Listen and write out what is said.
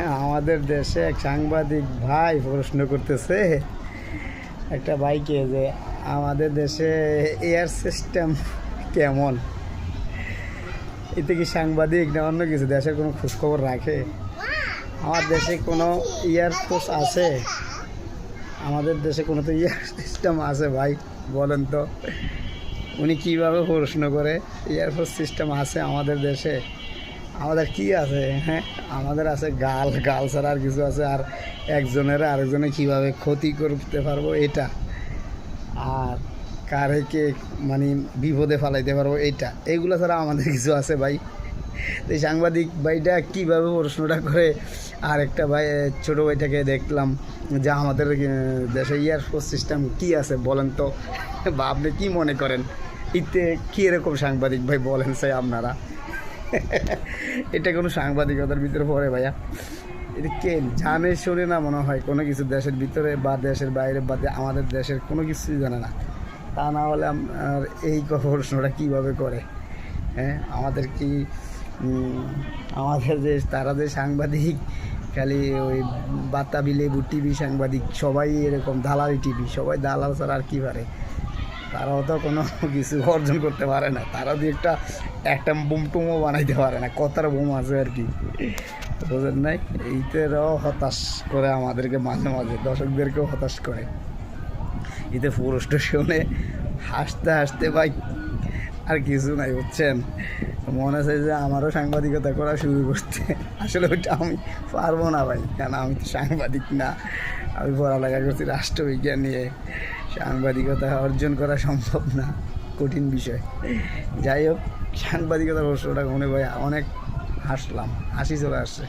আমাদের দেশে এক সাংবাদিক ভাই প্রশ্ন করতেছে একটা ভাইকে যে আমাদের দেশে এয়ার সিস্টেম কেমন। এতে কি সাংবাদিক না অন্য কিছু দেশের কোনো খোঁজখবর রাখে? আমার দেশে কোনো এয়ারফোর্স আছে? আমাদের দেশে কোনো তো এয়ার সিস্টেম আছে ভাই? বলেন তো। উনি কীভাবে প্রশ্ন করে এয়ারফোর্স সিস্টেম আছে আমাদের দেশে? আমাদের কি আছে? হ্যাঁ, আমাদের আছে গাল ছাড়া আর কিছু আছে? আর একজনের আরেকজনে কীভাবে ক্ষতি করতে পারবো এটা, আর কারেকে মানে বিপদে ফেলাইতে পারবো এটা, এইগুলো ছাড়া আমাদের কিছু আছে ভাই? এই সাংবাদিক ভাইটা কীভাবে প্রশ্নটা করে। আর একটা ভাই ছোটো ভাইটাকে দেখলাম যে আমাদের দেশে এয়ারফোর্স সিস্টেম কি আছে বলেন তো। বা আপনি কী মনে করেন এতে কীরকম সাংবাদিক ভাই বলেন চাই আপনারা? এটা কোনো সাংবাদিকতার ভিতরে পড়ে ভাইয়া? এটা কে জানে শোনে না মনে হয় কোনো কিছু, দেশের ভিতরে বা দেশের বাইরে বা আমাদের দেশের কোনো কিছুই জানে না। তা না হলে আপনার এই প্রশ্নটা কীভাবে করে? হ্যাঁ, আমাদের কি আমাদের যে তারা যে সাংবাদিক খালি ওই বাতাবি লেবু টিভি সাংবাদিক সবাই এরকম, দালালি টিভি সবাই দালাল ছাড়া আর কী পারে? তারাও তো কোনো কিছু অর্জন করতে পারে না। তারা দিয়ে একটা বোম টোমও বানাইতে পারে না, কথার বোম আছে আর কি, বোঝেন নাই? এইটারও হতাশ করে আমাদেরকে, মাঝে মাঝে দর্শকদেরকেও হতাশ করে। এতে পুরুষটা শুনে হাসতে হাসতে ভাই আর কিছু নাই, বুঝছেন? মনে হয় যে আমারও সাংবাদিকতা করা শুরু করতে। আসলে ওইটা আমি পারবো না ভাই, কেন আমি তো সাংবাদিক না। আমি পড়ালেখা করছি রাষ্ট্রবিজ্ঞান নিয়ে, সাংবাদিকতা অর্জন করা সম্ভব না, কঠিন বিষয়। যাই হোক, সাংবাদিকতার প্রশ্নটা মনে ভাই অনেক হাসলাম, হাসি চলে আসছে।